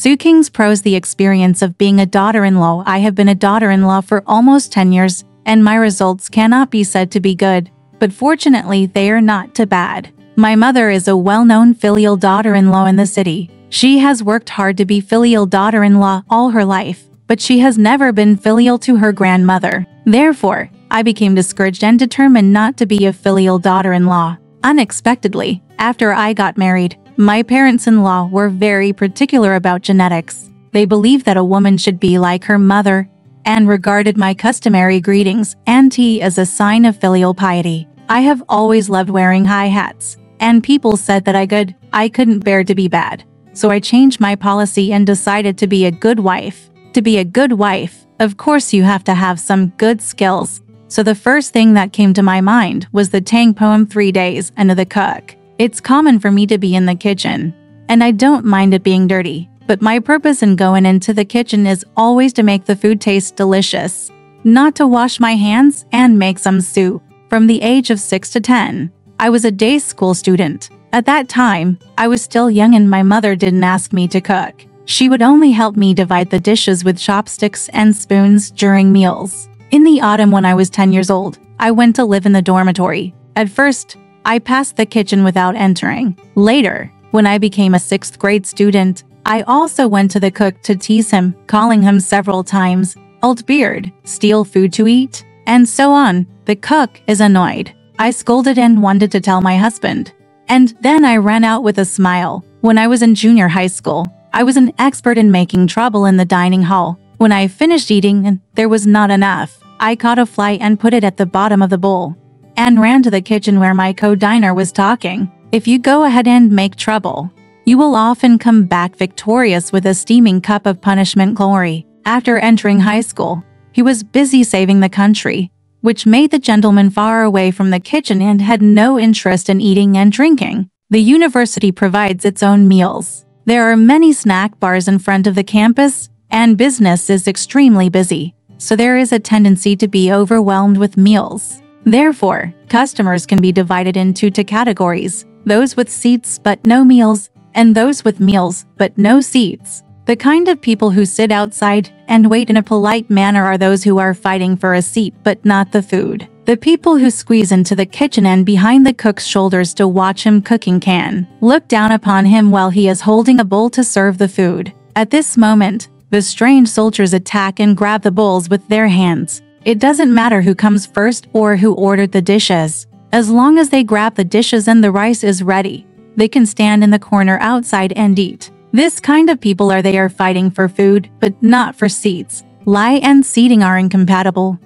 Qing's Prose. The experience of being a daughter-in-law. I have been a daughter-in-law for almost 10 years, and my results cannot be said to be good, but fortunately they are not too bad. My mother is a well-known filial daughter-in-law in the city. She has worked hard to be filial daughter-in-law all her life, but she has never been filial to her grandmother. Therefore, I became discouraged and determined not to be a filial daughter-in-law. Unexpectedly, after I got married, my parents-in-law were very particular about genetics. They believed that a woman should be like her mother and regarded my customary greetings and tea as a sign of filial piety. I have always loved wearing high hats, and people said that I couldn't bear to be bad. So I changed my policy and decided to be a good wife. To be a good wife, of course you have to have some good skills. So the first thing that came to my mind was the Tang poem 3 Days and the Cook. It's common for me to be in the kitchen, and I don't mind it being dirty, but my purpose in going into the kitchen is always to make the food taste delicious, not to wash my hands and make some soup. From the age of 6 to 10, I was a day school student. At that time, I was still young and my mother didn't ask me to cook. She would only help me divide the dishes with chopsticks and spoons during meals. In the autumn when I was 10 years old, I went to live in the dormitory. At first, I passed the kitchen without entering. Later, when I became a 6th grade student, I also went to the cook to tease him, calling him several times, "Old beard, steal food to eat," and so on. The cook is annoyed. I scolded and wanted to tell my husband. And then I ran out with a smile. When I was in junior high school, I was an expert in making trouble in the dining hall. When I finished eating and there was not enough, I caught a fly and put it at the bottom of the bowl and ran to the kitchen where my co-diner was talking. If you go ahead and make trouble, you will often come back victorious with a steaming cup of punishment glory. After entering high school, he was busy saving the country, which made the gentleman far away from the kitchen and had no interest in eating and drinking. The university provides its own meals. There are many snack bars in front of the campus, and business is extremely busy, so there is a tendency to be overwhelmed with meals. Therefore, customers can be divided into 2 categories: those with seats but no meals, and those with meals but no seats. The kind of people who sit outside and wait in a polite manner are those who are fighting for a seat but not the food. The people who squeeze into the kitchen and behind the cook's shoulders to watch him cooking can look down upon him while he is holding a bowl to serve the food. At this moment, the strange soldiers attack and grab the bowls with their hands. It doesn't matter who comes first or who ordered the dishes. As long as they grab the dishes and the rice is ready, they can stand in the corner outside and eat. This kind of people they are fighting for food, but not for seats. Lie and seating are incompatible,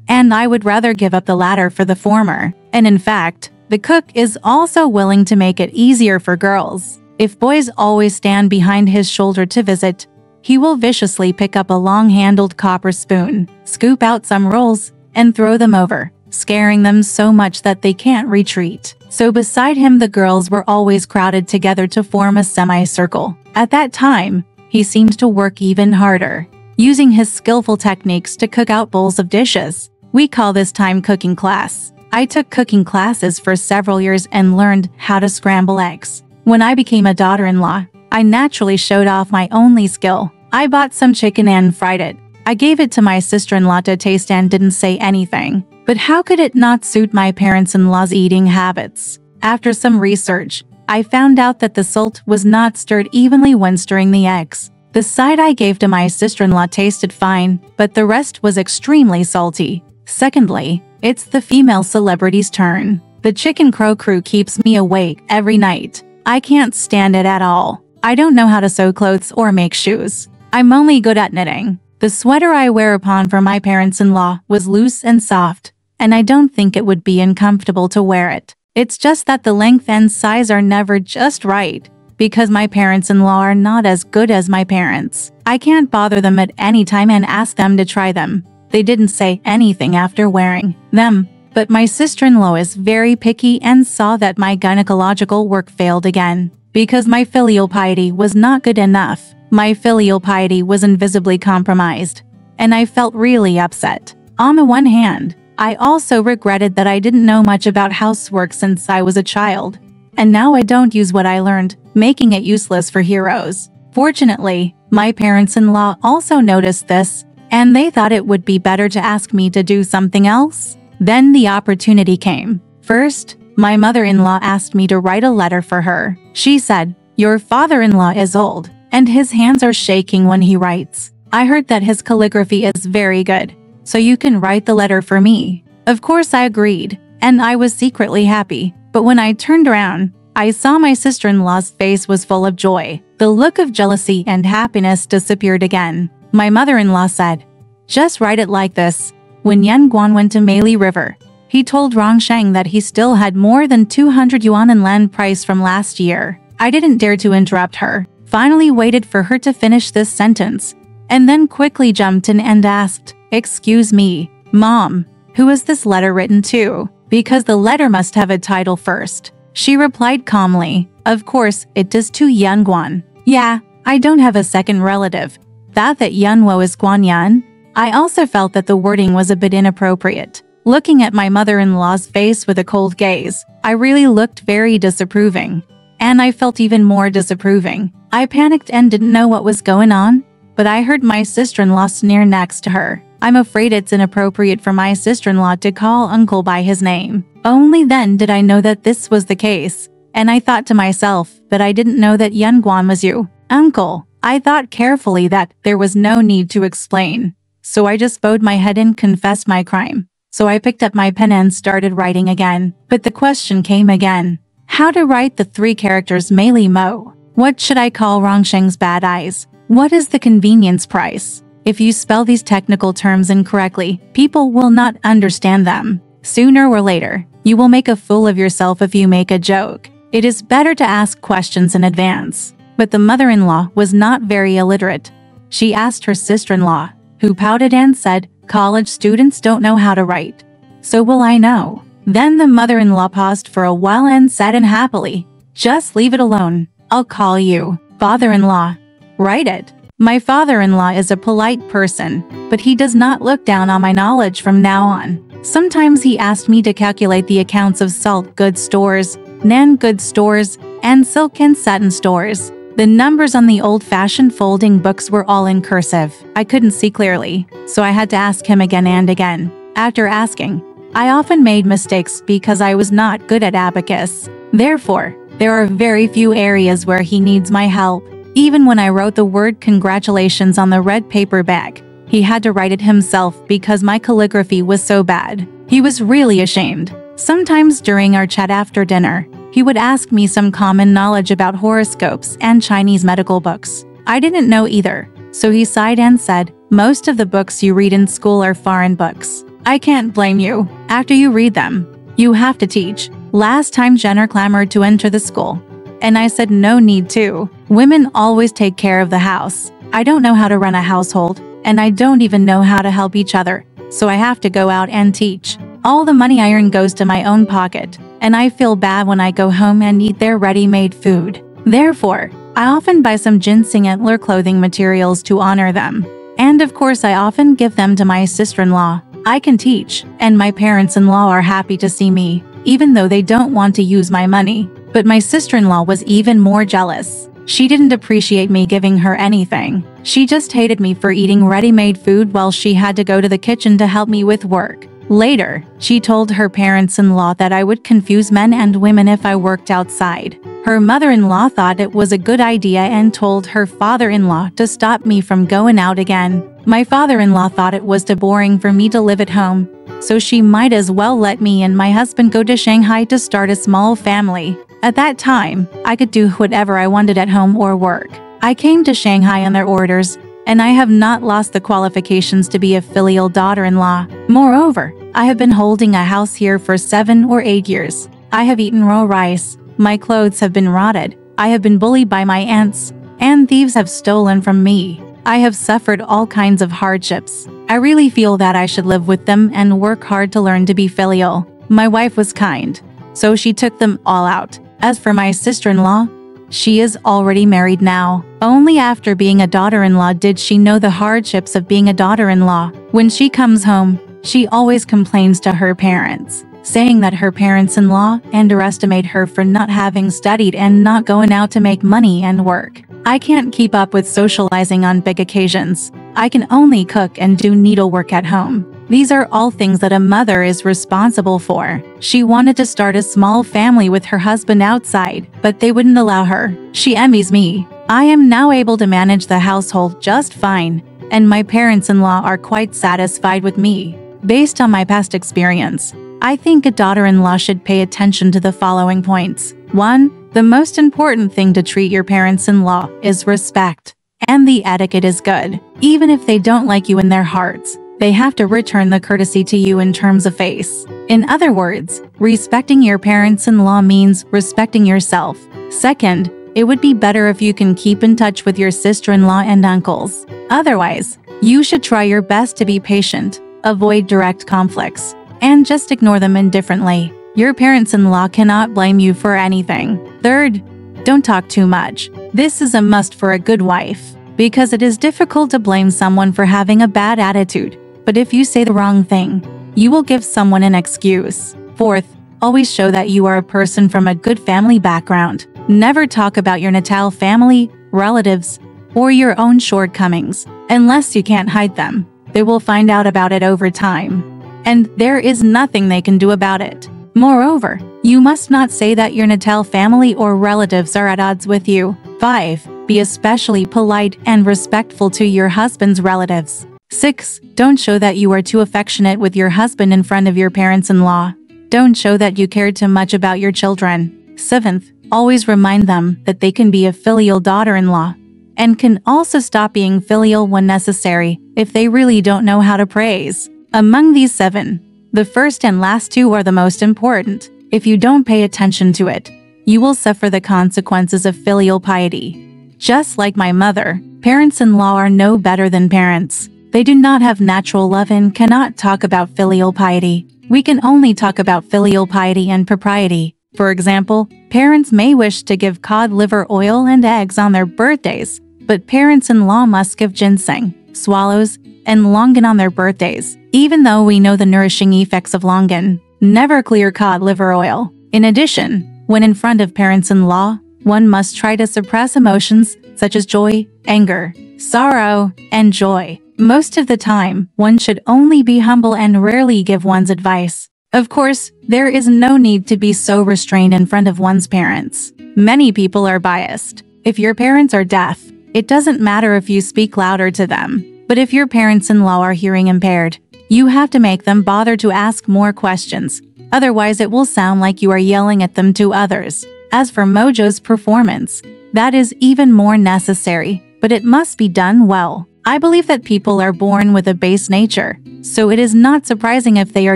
and I would rather give up the latter for the former. And in fact, the cook is also willing to make it easier for girls. If boys always stand behind his shoulder to visit, he will viciously pick up a long-handled copper spoon, scoop out some rolls, and throw them over, scaring them so much that they can't retreat. So beside him the girls were always crowded together to form a semicircle. At that time, he seemed to work even harder, using his skillful techniques to cook out bowls of dishes. We call this time cooking class. I took cooking classes for several years and learned how to scramble eggs. When I became a daughter-in-law, I naturally showed off my only skill. I bought some chicken and fried it. I gave it to my sister-in-law to taste and didn't say anything. But how could it not suit my parents-in-law's eating habits? After some research, I found out that the salt was not stirred evenly when stirring the eggs. The side I gave to my sister-in-law tasted fine, but the rest was extremely salty. Secondly, it's the female celebrity's turn. The chicken crow crew keeps me awake every night. I can't stand it at all. I don't know how to sew clothes or make shoes. I'm only good at knitting. The sweater I wear upon for my parents-in-law was loose and soft, and I don't think it would be uncomfortable to wear it. It's just that the length and size are never just right, because my parents-in-law are not as good as my parents. I can't bother them at any time and ask them to try them. They didn't say anything after wearing them. But my sister-in-law is very picky and saw that my gynecological work failed again, because my filial piety was not good enough. My filial piety was invisibly compromised, and I felt really upset. On the one hand, I also regretted that I didn't know much about housework since I was a child, and now I don't use what I learned, making it useless for heroes. Fortunately, my parents-in-law also noticed this, and they thought it would be better to ask me to do something else. Then the opportunity came. First, my mother-in-law asked me to write a letter for her. She said, "Your father-in-law is old, and his hands are shaking when he writes. I heard that his calligraphy is very good, so you can write the letter for me." Of course I agreed, and I was secretly happy. But when I turned around, I saw my sister-in-law's face was full of joy. The look of jealousy and happiness disappeared again. My mother-in-law said, "Just write it like this. When Yan Guan went to Meili River, he told Rongsheng that he still had more than 200 yuan in land price from last year." I didn't dare to interrupt her, finally waited for her to finish this sentence, and then quickly jumped in and asked, "Excuse me, Mom, who is this letter written to? Because the letter must have a title first." She replied calmly, "Of course, it is to Yan Guan." Yeah, I don't have a second relative. That Yanwo is Guanyan. I also felt that the wording was a bit inappropriate. Looking at my mother-in-law's face with a cold gaze, I really looked very disapproving. And I felt even more disapproving. I panicked and didn't know what was going on, but I heard my sister-in-law sneer next to her. I'm afraid it's inappropriate for my sister-in-law to call uncle by his name. Only then did I know that this was the case, and I thought to myself, but I didn't know that Yan Guan was you, uncle. I thought carefully that there was no need to explain. So I just bowed my head and confessed my crime. So I picked up my pen and started writing again. But the question came again. How to write the 3 characters Meili Mo? What should I call Rongsheng's bad eyes? What is the convenience price? If you spell these technical terms incorrectly, people will not understand them. Sooner or later, you will make a fool of yourself if you make a joke. It is better to ask questions in advance. But the mother-in-law was not very illiterate. She asked her sister-in-law, who pouted and said, "College students don't know how to write. So will I know?" Then the mother-in-law paused for a while and said unhappily, "Just leave it alone. I'll call you father-in-law. Write it." My father-in-law is a polite person, but he does not look down on my knowledge from now on. Sometimes he asked me to calculate the accounts of salt goods stores, nan goods stores, and silk and satin stores. The numbers on the old-fashioned folding books were all in cursive. I couldn't see clearly, so I had to ask him again and again. After asking, I often made mistakes because I was not good at abacus. Therefore, there are very few areas where he needs my help. Even when I wrote the word congratulations on the red paper bag, he had to write it himself because my calligraphy was so bad. He was really ashamed. Sometimes during our chat after dinner, he would ask me some common knowledge about horoscopes and Chinese medical books. I didn't know either, so he sighed and said, "Most of the books you read in school are foreign books. I can't blame you. After you read them, you have to teach." Last time Jenner clamored to enter the school, and I said no need to. Women always take care of the house. I don't know how to run a household, and I don't even know how to help each other, so I have to go out and teach. All the money I earn goes to my own pocket, and I feel bad when I go home and eat their ready-made food. Therefore, I often buy some ginseng antler clothing materials to honor them. And of course I often give them to my sister-in-law. I can teach, and my parents-in-law are happy to see me, even though they don't want to use my money. But my sister-in-law was even more jealous. She didn't appreciate me giving her anything. She just hated me for eating ready-made food while she had to go to the kitchen to help me with work. Later, she told her parents-in-law that I would confuse men and women if I worked outside. Her mother-in-law thought it was a good idea and told her father-in-law to stop me from going out again. My father-in-law thought it was too boring for me to live at home, so she might as well let me and my husband go to Shanghai to start a small family. At that time, I could do whatever I wanted at home or work. I came to Shanghai on their orders, and I have not lost the qualifications to be a filial daughter-in-law. Moreover, I have been holding a house here for 7 or 8 years. I have eaten raw rice, my clothes have been rotted, I have been bullied by my aunts, and thieves have stolen from me. I have suffered all kinds of hardships. I really feel that I should live with them and work hard to learn to be filial. My wife was kind, so she took them all out. As for my sister-in-law, she is already married now. Only after being a daughter-in-law did she know the hardships of being a daughter-in-law. When she comes home, she always complains to her parents, saying that her parents-in-law underestimate her for not having studied and not going out to make money and work. I can't keep up with socializing on big occasions. I can only cook and do needlework at home. These are all things that a mother is responsible for. She wanted to start a small family with her husband outside, but they wouldn't allow her. She envies me. I am now able to manage the household just fine, and my parents-in-law are quite satisfied with me. Based on my past experience, I think a daughter-in-law should pay attention to the following points. 1. The most important thing to treat your parents-in-law is respect. And the etiquette is good. Even if they don't like you in their hearts, they have to return the courtesy to you in terms of face. In other words, respecting your parents-in-law means respecting yourself. Second, it would be better if you can keep in touch with your sister-in-law and uncles. Otherwise, you should try your best to be patient, avoid direct conflicts, and just ignore them indifferently. Your parents-in-law cannot blame you for anything. Third, don't talk too much. This is a must for a good wife, because it is difficult to blame someone for having a bad attitude. But if you say the wrong thing, you will give someone an excuse. Fourth, always show that you are a person from a good family background. Never talk about your natal family, relatives, or your own shortcomings, unless you can't hide them. They will find out about it over time, and there is nothing they can do about it. Moreover, you must not say that your natal family or relatives are at odds with you. 5. Be especially polite and respectful to your husband's relatives. 6. Don't show that you are too affectionate with your husband in front of your parents-in-law. Don't show that you care too much about your children. 7th, always remind them that they can be a filial daughter-in-law, and can also stop being filial when necessary if they really don't know how to praise. Among these 7, the first and last 2 are the most important. If you don't pay attention to it, you will suffer the consequences of filial piety. Just like my mother, parents-in-law are no better than parents. They do not have natural love and cannot talk about filial piety. We can only talk about filial piety and propriety. For example, parents may wish to give cod liver oil and eggs on their birthdays, but parents-in-law must give ginseng, swallows, and longan on their birthdays, even though we know the nourishing effects of longan. Never clear cod liver oil. In addition, when in front of parents-in-law, one must try to suppress emotions such as joy, anger, sorrow, and joy. Most of the time, one should only be humble and rarely give one's advice. Of course, there is no need to be so restrained in front of one's parents. Many people are biased. If your parents are deaf, it doesn't matter if you speak louder to them. But if your parents-in-law are hearing impaired, you have to make them bother to ask more questions. Otherwise, it will sound like you are yelling at them to others. As for Mojo's performance, that is even more necessary, but it must be done well. I believe that people are born with a base nature, so it is not surprising if they are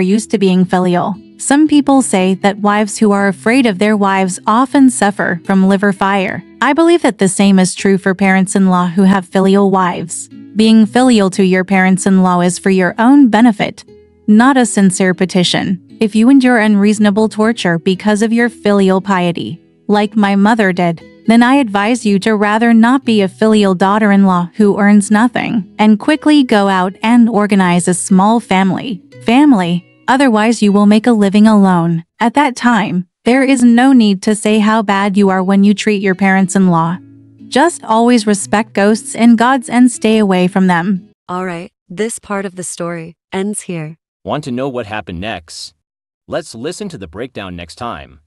used to being filial. Some people say that wives who are afraid of their wives often suffer from liver fire. I believe that the same is true for parents-in-law who have filial wives. Being filial to your parents-in-law is for your own benefit, not a sincere petition. If you endure unreasonable torture because of your filial piety, like my mother did, then I advise you to rather not be a filial daughter-in-law who earns nothing, and quickly go out and organize a small family. Otherwise you will make a living alone. At that time, there is no need to say how bad you are when you treat your parents-in-law. Just always respect ghosts and gods and stay away from them. Alright, this part of the story ends here. Want to know what happened next? Let's listen to the breakdown next time.